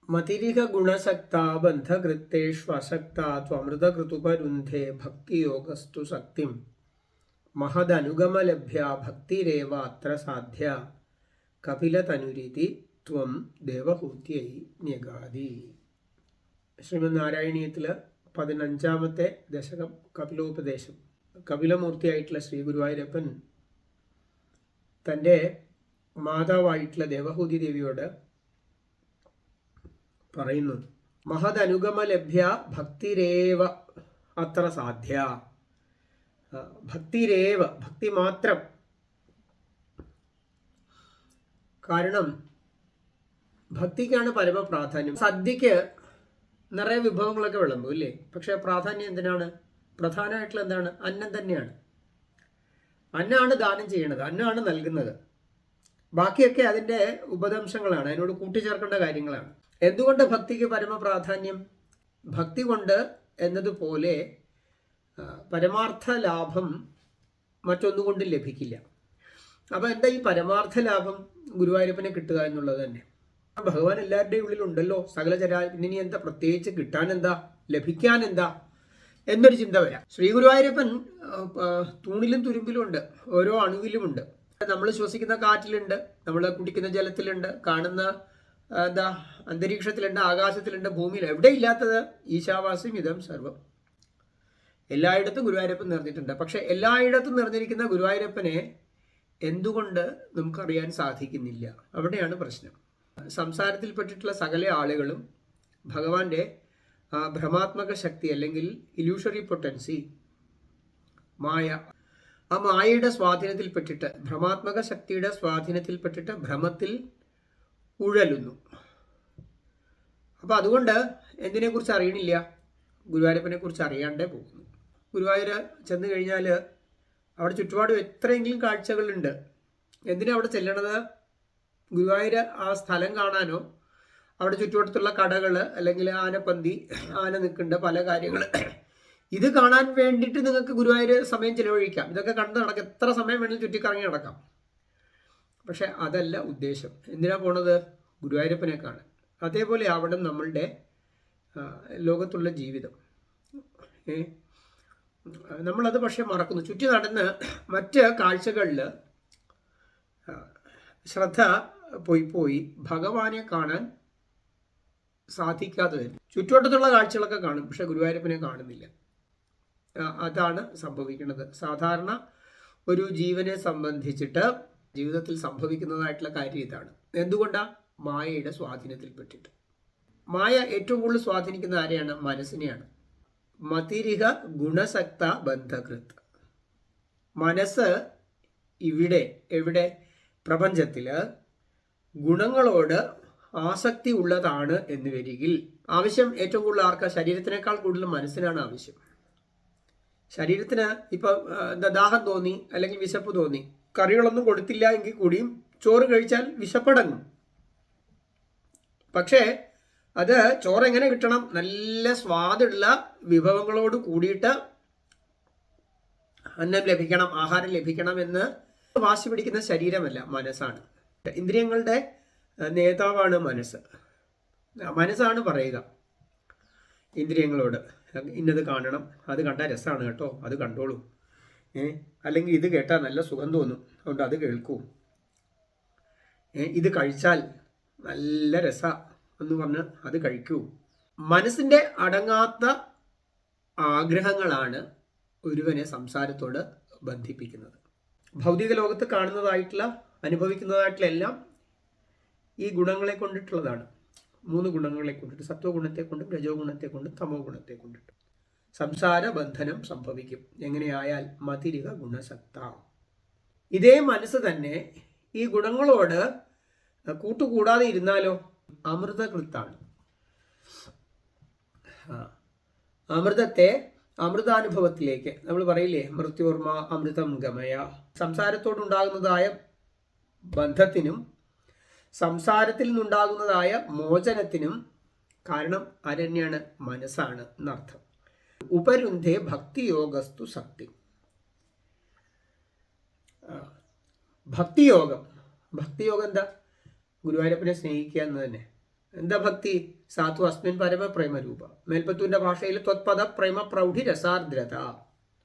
മതിരിക ഗുണസക്ത ബന്ധകൃത്തേഷ്വസക്ത ത്വമൃതകൃതുപരുന്ധേ ഭക്തിയോഗസ്തു സക്തിം മഹദനുഗമലഭ്യ ഭക്തിരേവ അത്ര സാധ്യ കപിലതനുരീതി ത്വം ദേവഹൂത്യൈ ന്യഗാതി. ശ്രീമദ് നാരായണീയത്തിൽ 15ാമത്തെ ദശകം കപിലോപദേശം. കപിലമൂർത്തിയായിട്ടുള്ള ശ്രീ ഗുരുവായൂരപ്പൻ തൻ്റെ മാതാവായിട്ടുള്ള ദേവഹൂതി ദേവിയോട് പറയുന്നു, മഹദനുഗമലഭ്യ ഭക്തിരേവ അത്ര സാധ്യ. ഭക്തിരേവ, ഭക്തി മാത്രം. കാരണം ഭക്തിക്കാണ് പരമപ്രാധാന്യം. സദ്യക്ക് നിറയെ വിഭവങ്ങളൊക്കെ വിളമ്പും ഇല്ലേ, പക്ഷെ പ്രാധാന്യം എന്തിനാണ്? പ്രധാനമായിട്ടുള്ള എന്താണ്? അന്നം തന്നെയാണ്. അന്നമാണ് ദാനം ചെയ്യണത്, അന്നമാണ് നൽകുന്നത്. ബാക്കിയൊക്കെ അതിൻ്റെ ഉപദംശങ്ങളാണ്, അതിനോട് കൂട്ടിച്ചേർക്കേണ്ട കാര്യങ്ങളാണ്. എന്തുകൊണ്ട് ഭക്തിക്ക് പരമപ്രാധാന്യം? ഭക്തി കൊണ്ട് എന്നതുപോലെ പരമാർത്ഥ ലാഭം മറ്റൊന്നുകൊണ്ടും ലഭിക്കില്ല. അപ്പോൾ എന്താ ഈ പരമാർത്ഥ ലാഭം? ഗുരുവായൂരപ്പനെ കിട്ടുക എന്നുള്ളത് തന്നെ. ഭഗവാൻ എല്ലാവരുടെയും ഉള്ളിലുണ്ടല്ലോ, സകല ഇനി എന്താ പ്രത്യേകിച്ച് കിട്ടാൻ എന്താ, ലഭിക്കാൻ എന്താ എന്നൊരു ചിന്ത വരാം. ശ്രീ ഗുരുവായൂരപ്പൻ തൂണിലും തുരുമ്പിലും ഉണ്ട്, ഓരോ അണുവിലുമുണ്ട്. നമ്മൾ ശ്വസിക്കുന്ന കാറ്റിലുണ്ട്, നമ്മൾ കുടിക്കുന്ന ജലത്തിലുണ്ട്, കാണുന്ന അന്തരീക്ഷത്തിലുണ്ട്, ആകാശത്തിലുണ്ട്, ഭൂമിയിലുണ്ട്. എവിടെ ഇല്ലാത്തത്? ഈശാവാസ്യം ഇതം സർവം. എല്ലായിടത്തും ഗുരുവായൂരപ്പൻ നിറഞ്ഞിട്ടുണ്ട്. പക്ഷെ എല്ലായിടത്തും നിറഞ്ഞിരിക്കുന്ന ഗുരുവായൂരപ്പനെ എന്തുകൊണ്ട് നമുക്കറിയാൻ സാധിക്കുന്നില്ല? അവിടെയാണ് പ്രശ്നം. സംസാരത്തിൽപ്പെട്ടിട്ടുള്ള സകല ആളുകളും ഭഗവാന്റെ ഭ്രമാത്മക ശക്തി അല്ലെങ്കിൽ ഇല്യൂഷറി പൊട്ടൻസി, മായ, ആ മായയുടെ സ്വാധീനത്തിൽപ്പെട്ടിട്ട്, ഭ്രമാത്മക ശക്തിയുടെ സ്വാധീനത്തിൽപ്പെട്ടിട്ട് ഭ്രമത്തിൽ ഉഴലുന്നു. അപ്പോൾ അതുകൊണ്ട് എന്തിനെക്കുറിച്ച് അറിയണില്ല? ഗുരുവായൂരപ്പനെ കുറിച്ച് അറിയാണ്ടേ പോകുന്നു. ഗുരുവായൂർ ചെന്ന് കഴിഞ്ഞാൽ അവിടെ ചുറ്റുപാടും എത്രയെങ്കിലും കാഴ്ചകളുണ്ട്. എന്തിനാ അവിടെ ചെല്ലണത്? ഗുരുവായൂർ ആ സ്ഥലം കാണാനോ അവിടെ ചുറ്റുവട്ടത്തുള്ള കടകൾ അല്ലെങ്കിൽ ആനപ്പന്തി, ആന നിൽക്കുന്നുണ്ട്, പല കാര്യങ്ങൾ, ഇത് കാണാൻ വേണ്ടിയിട്ട് നിങ്ങൾക്ക് ഗുരുവായൂർ സമയം ചിലവഴിക്കാം. ഇതൊക്കെ കണ്ട് നടക്കാം, എത്ര സമയം വേണമെങ്കിലും ചുറ്റിക്കറങ്ങി നടക്കാം. പക്ഷെ അതല്ല ഉദ്ദേശം. എന്തിനാ പോണത്? ഗുരുവായൂരപ്പനെ കാണാൻ. അതേപോലെ ആവണം നമ്മളുടെ ലോകത്തുള്ള ജീവിതം. നമ്മളത് പക്ഷെ മറക്കുന്നു. ചുറ്റി നടന്ന് മറ്റ് കാഴ്ചകളിൽ ശ്രദ്ധ പോയി ഭഗവാനെ കാണാൻ സാധിക്കാതെ വരും. ചുറ്റുവട്ടത്തുള്ള കാഴ്ചകളൊക്കെ കാണും, പക്ഷെ ഗുരുവായൂരപ്പനെ കാണുന്നില്ല. അതാണ് സംഭവിക്കുന്നത്. സാധാരണ ഒരു ജീവനെ സംബന്ധിച്ചിട്ട് ജീവിതത്തിൽ സംഭവിക്കുന്നതായിട്ടുള്ള കാര്യം ഇതാണ്. എന്തുകൊണ്ടാണ്? മായയുടെ സ്വാധീനത്തിൽപ്പെട്ടിട്ട്. മായ ഏറ്റവും കൂടുതൽ സ്വാധീനിക്കുന്ന ആരെയാണ്? മനസ്സിനെയാണ്. മതിരിക ഗുണസക്ത ബന്ധകൃത്. മനസ്സ് എവിടെ? പ്രപഞ്ചത്തിൽ ഗുണങ്ങളോട് ആസക്തി ഉള്ളതാണ് എന്ന് വരികിൽ ആവശ്യം ഏറ്റവും കൂടുതൽ ആർക്കാ? ശരീരത്തിനേക്കാൾ കൂടുതൽ മനസ്സിനാണ് ആവശ്യം. ശരീരത്തിന് ഇപ്പം ദാഹം തോന്നി അല്ലെങ്കിൽ വിശപ്പ് തോന്നി, കറികളൊന്നും കൊടുത്തില്ല എങ്കിൽ കൂടിയും ചോറ് കഴിച്ചാൽ വിശപ്പടങ്ങും. പക്ഷേ അത് ചോറ് എങ്ങനെ കിട്ടണം? നല്ല സ്വാദുള്ള വിഭവങ്ങളോട് കൂടിയിട്ട് അന്നം ലഭിക്കണം, ആഹാരം ലഭിക്കണം എന്ന് വാശി പിടിക്കുന്ന ശരീരമല്ല, മനസ്സാണ്. ഇന്ദ്രിയങ്ങളുടെ നേതാവാണ് മനസ്സ്. മനസ്സാണ് പറയുക ഇന്ദ്രിയങ്ങളോട്, ഇന്നത് കാണണം, അത് കണ്ടാൽ രസമാണ് കേട്ടോ, അത് കണ്ടോളൂ, അല്ലെങ്കിൽ ഇത് കേട്ടാൽ നല്ല സുഖം തോന്നും, അതുകൊണ്ട് അത് കേൾക്കൂ, ഇത് കഴിച്ചാൽ നല്ല രസ എന്ന് പറഞ്ഞ് അത് കഴിക്കൂ. മനസ്സിൻ്റെ അടങ്ങാത്ത ആഗ്രഹങ്ങളാണ് ഒരുവനെ സംസാരത്തോട് ബന്ധിപ്പിക്കുന്നത്. ഭൗതിക ലോകത്ത് കാണുന്നതായിട്ടുള്ള, അനുഭവിക്കുന്നതായിട്ടുള്ള എല്ലാം ഈ ഗുണങ്ങളെ കൊണ്ടിട്ടുള്ളതാണ്. 3 ഗുണങ്ങളെ കൊണ്ടിട്ട്, സത്വഗുണത്തെ കൊണ്ടും രജോ ഗുണത്തെ കൊണ്ടും തമോ ഗുണത്തെ കൊണ്ടിട്ട് സംസാര ബന്ധനം സംഭവിക്കും. എങ്ങനെയായാൽ മതിരിക ഗുണസക്ത. ഇതേ മനസ്സ് തന്നെ ഈ ഗുണങ്ങളോട് കൂട്ടുകൂടാതെ ഇരുന്നാലോ? അമൃതകൃത്താണ്. അമൃതത്തെ അമൃതാനുഭവത്തിലേക്ക്, നമ്മൾ പറയില്ലേ, മൃത്യോർമ അമൃതം ഗമയ. സംസാരത്തോടുണ്ടാകുന്നതായ ബന്ധത്തിനും സംസാരത്തിൽ നിന്നുണ്ടാകുന്നതായ മോചനത്തിനും കാരണം ആരെന്നെയാണ്? മനസ്സാണ് എന്നർത്ഥം. ഉപരുന്ധേ ഭക്തിയോഗസ്തു സക്തി. ഭക്തിയോഗം എന്താ? ഗുരുവായൂരപ്പനെ സ്നേഹിക്കുക എന്ന് തന്നെ. എന്താ ഭക്തി? സാത്തു അസ്മിൻ പരമ പ്രേമരൂപ. മേൽപ്പത്തൂരിന്റെ ഭാഷയിൽ ത്വത്പദ പ്രേമ പ്രൗഢി രസാർദ്രത.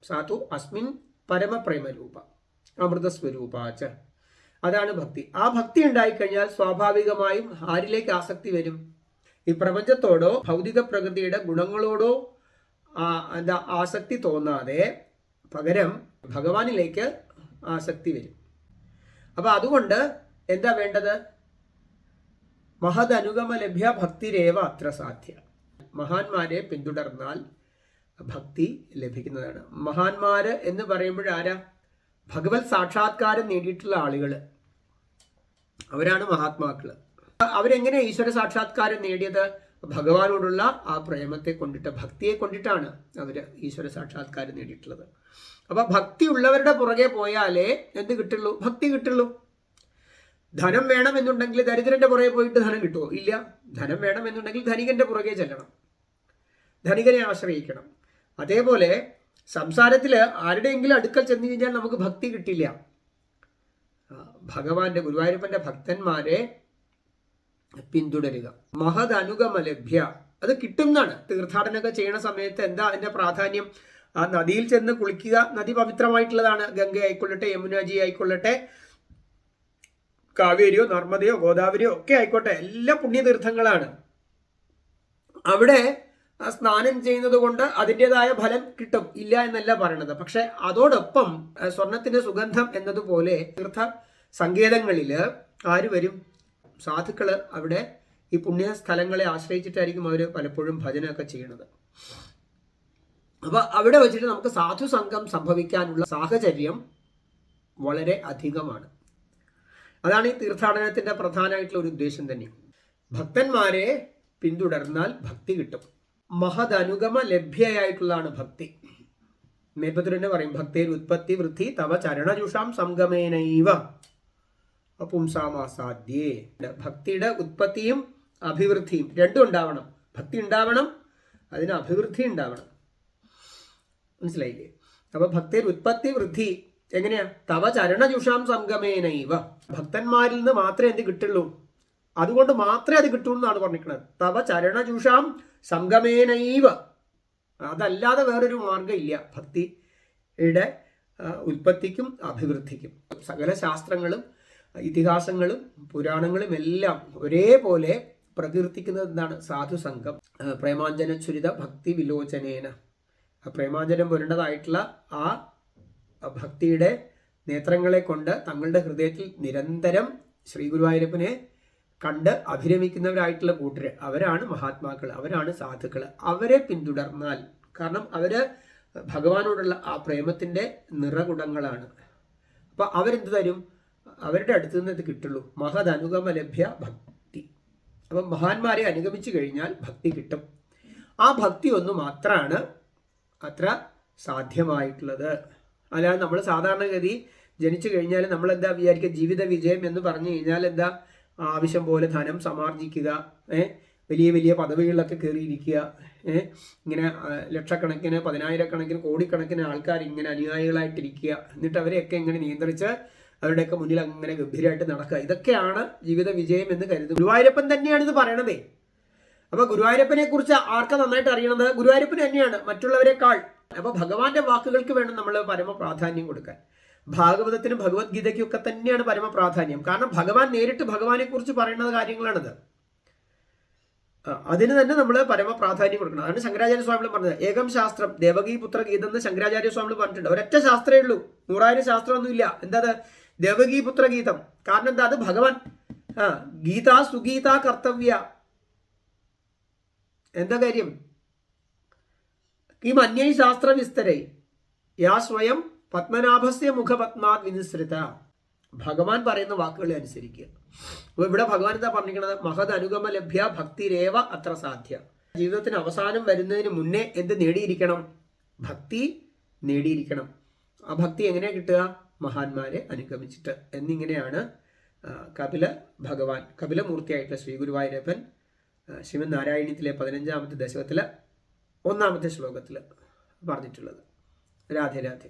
സാത്തു അസ്മിൻ പരമ പ്രേമരൂപ അമൃതസ്വരൂപാച്ച. അതാണ് ഭക്തി. ആ ഭക്തി ഉണ്ടായിക്കഴിഞ്ഞാൽ സ്വാഭാവികമായും ആരിലേക്ക് ആസക്തി വരും? ഈ പ്രപഞ്ചത്തോടോ ഭൗതിക പ്രകൃതിയുടെ ഗുണങ്ങളോടോ എന്താ ആസക്തി തോന്നാതെ പകരം ഭഗവാനിലേക്ക് ആസക്തി വരും. അപ്പൊ അതുകൊണ്ട് എന്താ വേണ്ടത്? മഹദനുഗമ ലഭ്യ ഭക്തിരേവ അത്ര സാധ്യ. മഹാന്മാരെ പിന്തുടർന്നാൽ ഭക്തി ലഭിക്കുന്നതാണ്. മഹാന്മാര് എന്ന് പറയുമ്പോഴാരാ? ഭഗവത് സാക്ഷാത്കാരം നേടിയിട്ടുള്ള ആളുകൾ, അവരാണ് മഹാത്മാക്കള്. അവരെങ്ങനെ ഈശ്വര സാക്ഷാത്കാരം നേടിയത്? ഭഗവാനോടുള്ള ആ പ്രേമത്തെ കൊണ്ടിട്ട്, ഭക്തിയെ കൊണ്ടിട്ടാണ് അവര് ഈശ്വര സാക്ഷാത്കാരം നേടിയിട്ടുള്ളത്. അപ്പൊ ഭക്തി ഉള്ളവരുടെ പുറകെ പോയാലേ എന്ത് കിട്ടുള്ളൂ? ഭക്തി കിട്ടുള്ളൂ. ധനം വേണമെന്നുണ്ടെങ്കിൽ ദരിദ്രന്റെ പുറകെ പോയിട്ട് ധനം കിട്ടുമോ? ഇല്ല. ധനം വേണമെന്നുണ്ടെങ്കിൽ ധനികന്റെ പുറകെ ചെല്ലണം, ധനികനെ ആശ്രയിക്കണം. അതേപോലെ സംസാരത്തിൽ ആരുടെയെങ്കിലും അടുക്കൽ ചെന്ന് കഴിഞ്ഞാൽ നമുക്ക് ഭക്തി കിട്ടില്ല. ഭഗവാന്റെ ഗുരുവായൂരപ്പന്റെ ഭക്തന്മാരെ പിന്തുടരുക. മഹദ് അനുഗമ ലഭ്യ, അത് കിട്ടുന്നതാണ്. തീർത്ഥാടനമൊക്കെ ചെയ്യണ സമയത്ത് എന്താ അതിന്റെ പ്രാധാന്യം? ആ നദിയിൽ ചെന്ന് കുളിക്കുക. നദി പവിത്രമായിട്ടുള്ളതാണ്. ഗംഗ ആയിക്കൊള്ളട്ടെ, യമുനാജി ആയിക്കൊള്ളട്ടെ, കാവേരിയോ നർമ്മദയോ ഗോദാവരിയോ ഒക്കെ ആയിക്കോട്ടെ, എല്ലാം പുണ്യതീർത്ഥങ്ങളാണ്. അവിടെ സ്നാനം ചെയ്യുന്നത് കൊണ്ട് അതിൻ്റെതായ ഫലം കിട്ടും, ഇല്ല എന്നല്ല പറയണത്. പക്ഷെ അതോടൊപ്പം സ്വർണത്തിന്റെ സുഗന്ധം എന്നതുപോലെ തീർത്ഥ സങ്കേതങ്ങളിൽ ആര് വരും? സാധുക്കള് അവിടെ ഈ പുണ്യ സ്ഥലങ്ങളെ ആശ്രയിച്ചിട്ടായിരിക്കും അവർ പലപ്പോഴും ഭജനമൊക്കെ ചെയ്യണത്. അപ്പൊ അവിടെ വെച്ചിട്ട് നമുക്ക് സാധു സംഘം സംഭവിക്കാനുള്ള സാഹചര്യം വളരെ അധികമാണ്. അതാണ് ഈ തീർത്ഥാടനത്തിന്റെ പ്രധാനമായിട്ടുള്ള ഒരു ഉദ്ദേശം തന്നെ. ഭക്തന്മാരെ പിന്തുടർന്നാൽ ഭക്തി കിട്ടും. മഹദനുഗമ ലഭ്യയായിട്ടുള്ളതാണ് ഭക്തി. മേൽപ്പത്തിൽ തന്നെ പറയും, ഭക്തിയിൽ ഉത്പത്തി വൃദ്ധി തവ ചരണജുഷാം സംഗമേനൈവ പുംസാമാസാദ്യേ. ഭക്തിയുടെ ഉത്പത്തിയും അഭിവൃദ്ധിയും രണ്ടും ഉണ്ടാവണം. ഭക്തി ഉണ്ടാവണം, അതിന് അഭിവൃദ്ധി ഉണ്ടാവണം. മനസ്സിലായില്ലേ? അപ്പൊ ഭക്തിയിൽ ഉത്പത്തി വൃദ്ധി എങ്ങനെയാ? തവ ചരണജുഷാം സംഗമേനൈവ. ഭക്തന്മാരിൽ നിന്ന് മാത്രമേ എന്ത് കിട്ടുള്ളൂ? അതുകൊണ്ട് മാത്രമേ അത് കിട്ടുള്ളൂ എന്നാണ് പറഞ്ഞിരിക്കുന്നത്. തവ ചരണജുഷാം സംഗമേനൈവ. അതല്ലാതെ വേറൊരു മാർഗം ഇല്ല ഭക്തിയുടെ ഉൽപ്പത്തിക്കും അഭിവൃദ്ധിക്കും. സകല ശാസ്ത്രങ്ങളും ഇതിഹാസങ്ങളും പുരാണങ്ങളും എല്ലാം ഒരേപോലെ പ്രകീർത്തിക്കുന്നത് എന്താണ്? സാധുസംഘം. പ്രേമാഞ്ജന ചുരിത ഭക്തി വിലോചനേന. പ്രേമാഞ്ജനം പുരണ്ടതായിട്ടുള്ള ആ ഭക്തിയുടെ നേത്രങ്ങളെ കൊണ്ട് തങ്ങളുടെ ഹൃദയത്തിൽ നിരന്തരം ശ്രീ ഗുരുവായൂരപ്പനെ കണ്ട് അഭിരമിക്കുന്നവരായിട്ടുള്ള കൂട്ടര്, അവരാണ് മഹാത്മാക്കൾ, അവരാണ് സാധുക്കൾ. അവരെ പിന്തുടർന്നാൽ, കാരണം അവര് ഭഗവാനോടുള്ള ആ പ്രേമത്തിന്റെ നിറകുടങ്ങളാണ്. അപ്പൊ അവരെന്ത് തരും? അവരുടെ അടുത്ത് നിന്ന് ഇത് കിട്ടുള്ളൂ. മഹദ് അനുഗമ ലഭ്യ ഭക്തി. അപ്പം മഹാന്മാരെ അനുഗമിച്ചു കഴിഞ്ഞാൽ ഭക്തി കിട്ടും. ആ ഭക്തി ഒന്ന് മാത്രമാണ് അത്ര സാധ്യമായിട്ടുള്ളത്. അല്ലാതെ നമ്മൾ സാധാരണഗതി ജനിച്ചു കഴിഞ്ഞാൽ നമ്മൾ എന്താ വിചാരിക്കുക? ജീവിത വിജയം എന്ന് പറഞ്ഞു കഴിഞ്ഞാൽ എന്താ? ആവശ്യം പോലെ ധനം സമാർജിക്കുക, വലിയ വലിയ പദവികളിലൊക്കെ കയറിയിരിക്കുക, ഇങ്ങനെ ലക്ഷക്കണക്കിന് പതിനായിരക്കണക്കിന് കോടിക്കണക്കിന് ആൾക്കാർ ഇങ്ങനെ അനുയായികളായിട്ടിരിക്കുക, എന്നിട്ട് അവരെയൊക്കെ ഇങ്ങനെ നിയന്ത്രിച്ച് അവരുടെയൊക്കെ മുന്നിൽ അങ്ങനെ ഗംഭീരമായിട്ട് നടക്കുക. ഇതൊക്കെയാണ് ജീവിത വിജയം എന്ന് കരുതുന്നത്. ഗുരുവായൂരപ്പൻ തന്നെയാണ് ഇത് പറയണതേ. അപ്പൊ ഗുരുവായൂരപ്പനെ കുറിച്ച് ആർക്കാ നന്നായിട്ട് അറിയണത്? ഗുരുവായൂരപ്പൻ തന്നെയാണ് മറ്റുള്ളവരെക്കാൾ. അപ്പൊ ഭഗവാന്റെ വാക്കുകൾക്ക് വേണം നമ്മൾ പരമ പ്രാധാന്യം കൊടുക്കാൻ. ഭാഗവതത്തിനും ഭഗവത്ഗീതയ്ക്കും ഒക്കെ തന്നെയാണ് പരമ പ്രാധാന്യം. കാരണം ഭഗവാൻ നേരിട്ട് ഭഗവാനെ കുറിച്ച് പറയുന്ന കാര്യങ്ങളാണിത്. അതിന് തന്നെ നമ്മൾ പരമ പ്രാധാന്യം കൊടുക്കണം. അതാണ് ശങ്കരാചാര്യ സ്വാമികൾ പറഞ്ഞത്. ഏകം ശാസ്ത്രം ദേവകീ പുത്ര ഗീതം എന്ന് ശങ്കരാചാര്യ സ്വാമികൾ പറഞ്ഞിട്ടുണ്ട്. ഒരൊറ്റ ശാസ്ത്രമേ ഉള്ളൂ, 100,000 ശാസ്ത്രമൊന്നുമില്ല. എന്താ ദേവകീ പുത്ര ഗീതം? കാരണം എന്താ? അത് ഭഗവാൻ. ഗീത സുഗീത കർത്തവ്യ. എന്താ കാര്യം? ഈ മന്യൈ ശാസ്ത്ര വിസ്തരൈ യാ സ്വയം പത്മനാഭസ്യ മുഖപത്മാത് വിനിസൃത. ഭഗവാൻ പറയുന്ന വാക്കുകളെ അനുസരിക്കുക. അപ്പൊ ഇവിടെ ഭഗവാൻ എന്താ പറഞ്ഞിരിക്കുന്നത്? മഹദ് അനുഗമ ലഭ്യ ഭക്തിരേവ അത്ര സാധ്യ. ജീവിതത്തിന് അവസാനം വരുന്നതിന് മുന്നേ എന്ത് നേടിയിരിക്കണം? ഭക്തി നേടിയിരിക്കണം. ആ ഭക്തി എങ്ങനെയാ കിട്ടുക? മഹാന്മാരെ അനുഗമിച്ചിട്ട്. എന്നിങ്ങനെയാണ് കപില ഭഗവാൻ, കപിലമൂർത്തിയായിട്ടുള്ള ശ്രീ ഗുരുവായൂരപ്പൻ ശ്രീമദ് നാരായണീയത്തിലെ 15ാമത്തെ ദശകത്തിലെ 1ാമത്തെ ശ്ലോകത്തിൽ പറഞ്ഞിട്ടുള്ളത്. രാധേ രാധേ.